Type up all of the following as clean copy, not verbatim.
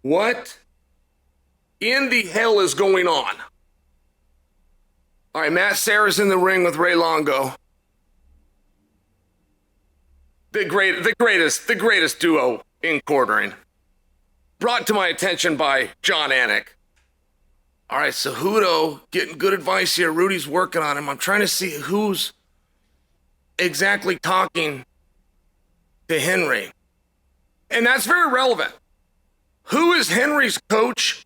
What in the hell is going on? All right, Matt Serra's in the ring with Ray Longo. The greatest duo in quartering. Brought to my attention by John Anik. All right, Cejudo getting good advice here. Rudy's working on him. I'm trying to see who's exactly talking to Henry. And that's very relevant. Who is Henry's coach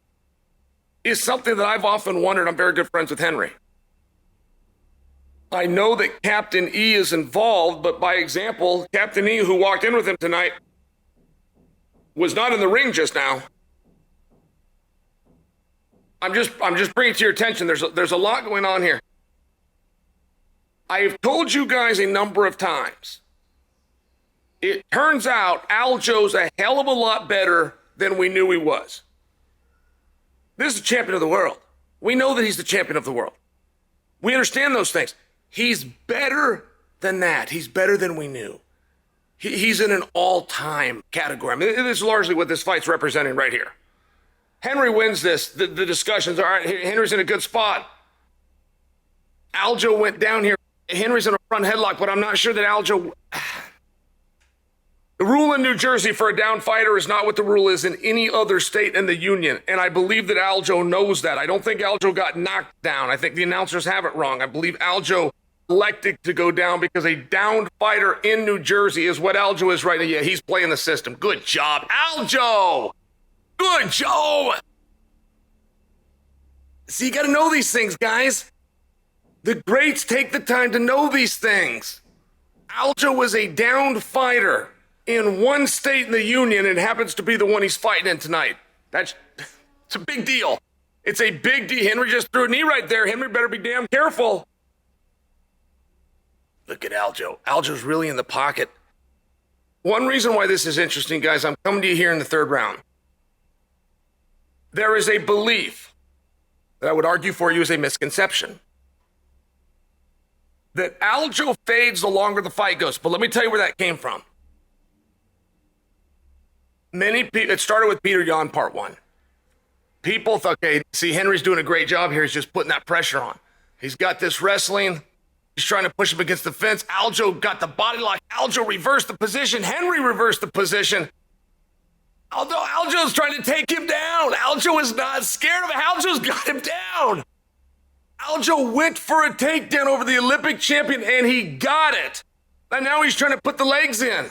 is something that I've often wondered. I'm very good friends with Henry. I know that Captain E is involved, but by example, Captain E, who walked in with him tonight, was not in the ring just now. I'm just bringing it to your attention. There's a lot going on here. I have told you guys a number of times. It turns out Aljo's a hell of a lot better than we knew he was. This is the champion of the world. We know that he's the champion of the world. We understand those things. He's better than that. He's better than we knew. He's in an all-time category. I mean, this is largely what this fight's representing right here. Henry wins this. The discussions, all right, Henry's in a good spot. Aljo went down here. Henry's in a front headlock, but I'm not sure that Aljo... The rule in New Jersey for a down fighter is not what the rule is in any other state in the union, and I believe that Aljo knows that. I don't think Aljo got knocked down. I think the announcers have it wrong. I believe Aljo elected to go down because a downed fighter in New Jersey is what Aljo is right now. Yeah, he's playing the system. Good job, Aljo! Good job! See, you got to know these things, guys. The greats take the time to know these things. Aljo was a downed fighter in one state in the union and happens to be the one he's fighting in tonight. It's a big deal. It's a big deal. Henry just threw a knee right there. Henry better be damn careful. Look at Aljo. Aljo's really in the pocket. One reason why this is interesting, guys, I'm coming to you here in the third round. There is a belief that I would argue for you is a misconception that Aljo fades the longer the fight goes. But let me tell you where that came from. Many people, it started with Peter Yan part one. People thought, okay, see, Henry's doing a great job here. He's just putting that pressure on. He's got this wrestling. He's trying to push him against the fence. Aljo got the body lock. Aljo reversed the position. Henry reversed the position. Although Aljo's trying to take him down. Aljo is not scared of it. Aljo's got him down. Aljo went for a takedown over the Olympic champion, and he got it. And now he's trying to put the legs in.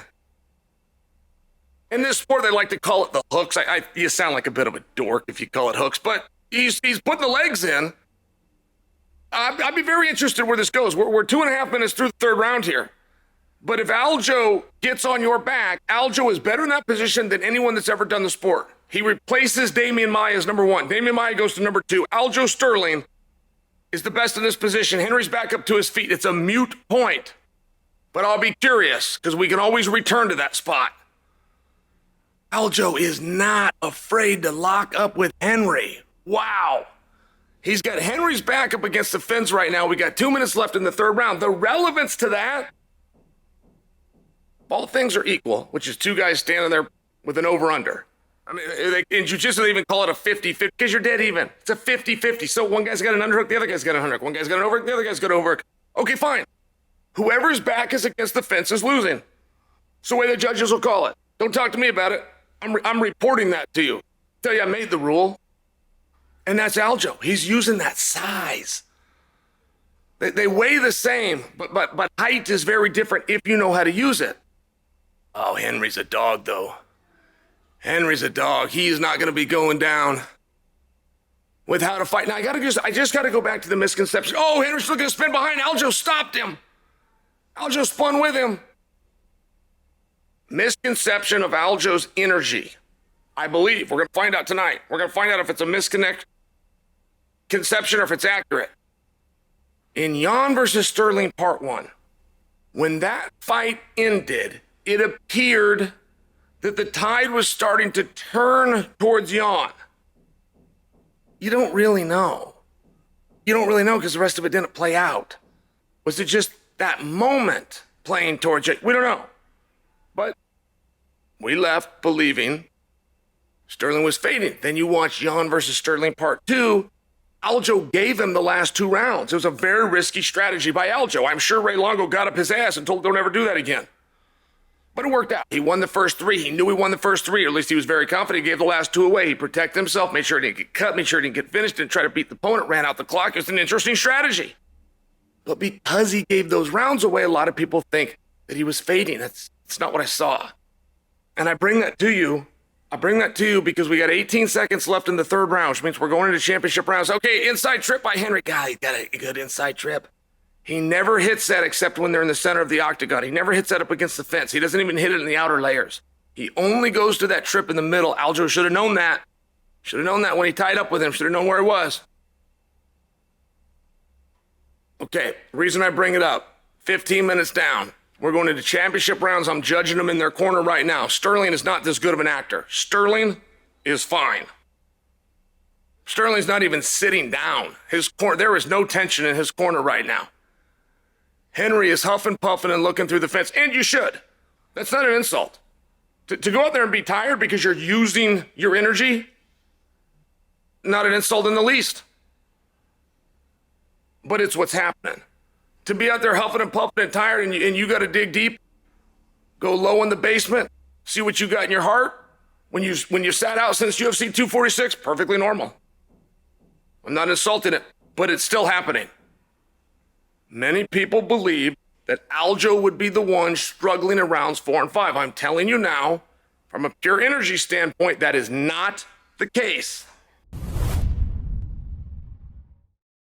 In this sport, they like to call it the hooks. You sound like a bit of a dork if you call it hooks, but he's putting the legs in. I'd be very interested where this goes. We're 2.5 minutes through the third round here. But if Aljo gets on your back, Aljo is better in that position than anyone that's ever done the sport. He replaces Damian Maia as number one. Damian Maia goes to number two. Aljo Sterling is the best in this position. Henry's back up to his feet. It's a moot point. But I'll be curious, because we can always return to that spot. Aljo is not afraid to lock up with Henry. Wow. He's got Henry's back up against the fence right now. We got 2 minutes left in the third round. The relevance to that, all things are equal, which is two guys standing there with an over-under. I mean, in jiu-jitsu, they even call it a 50-50 because you're dead even. It's a 50-50. So one guy's got an underhook, the other guy's got an underhook. One guy's got an overhook, the other guy's got an overhook. Okay, fine. Whoever's back is against the fence is losing. It's the way the judges will call it. Don't talk to me about it. I'm reporting that to you. Tell you I made the rule. And that's Aljo. He's using that size. They weigh the same, but height is very different if you know how to use it. Oh, Henry's a dog, though. Henry's a dog. He's not going to be going down with how to fight. Now, I just got to go back to the misconception. Oh, Henry's looking to spin behind. Aljo stopped him. Aljo spun with him. Misconception of Aljo's energy. I believe. We're going to find out tonight. We're going to find out if it's a misconception or if it's accurate. In Yan versus Sterling part one, when that fight ended, it appeared that the tide was starting to turn towards Yan. You don't really know. You don't really know because the rest of it didn't play out. Was it just that moment playing towards you? We don't know. But we left believing Sterling was fading. Then you watch Jon versus Sterling part 2. Aljo gave him the last 2 rounds. It was a very risky strategy by Aljo. I'm sure Ray Longo got up his ass and told him, don't ever do that again. But it worked out. He won the first 3. He knew he won the first 3, or at least he was very confident. He gave the last 2 away. He protected himself, made sure he didn't get cut, made sure he didn't get finished, didn't try to beat the opponent, ran out the clock. It was an interesting strategy. But because he gave those rounds away, a lot of people think that he was fading. That's not what I saw. And I bring that to you. Because we got 18 seconds left in the 3rd round, which means we're going into championship rounds. Okay, inside trip by Henry. God, he got a good inside trip. He never hits that except when they're in the center of the octagon. He never hits that up against the fence. He doesn't even hit it in the outer layers. He only goes to that trip in the middle. Aljo should have known that. Should have known that when he tied up with him. Should have known where he was. Okay, the reason I bring it up, 15 minutes down. We're going into championship rounds. I'm judging them in their corner right now. Sterling is not this good of an actor. Sterling is fine. Sterling's not even sitting down. There is no tension in his corner right now. Henry is huffing, puffing, and looking through the fence. And you should. That's not an insult. To go out there and be tired because you're using your energy, not an insult in the least. But it's what's happening. To be out there huffing and puffing and tired and you got to dig deep, go low in the basement, see what you got in your heart. When you sat out since UFC 246, perfectly normal. I'm not insulting it, but it's still happening. Many people believe that Aljo would be the one struggling in rounds 4 and 5. I'm telling you now, from a pure energy standpoint, that is not the case.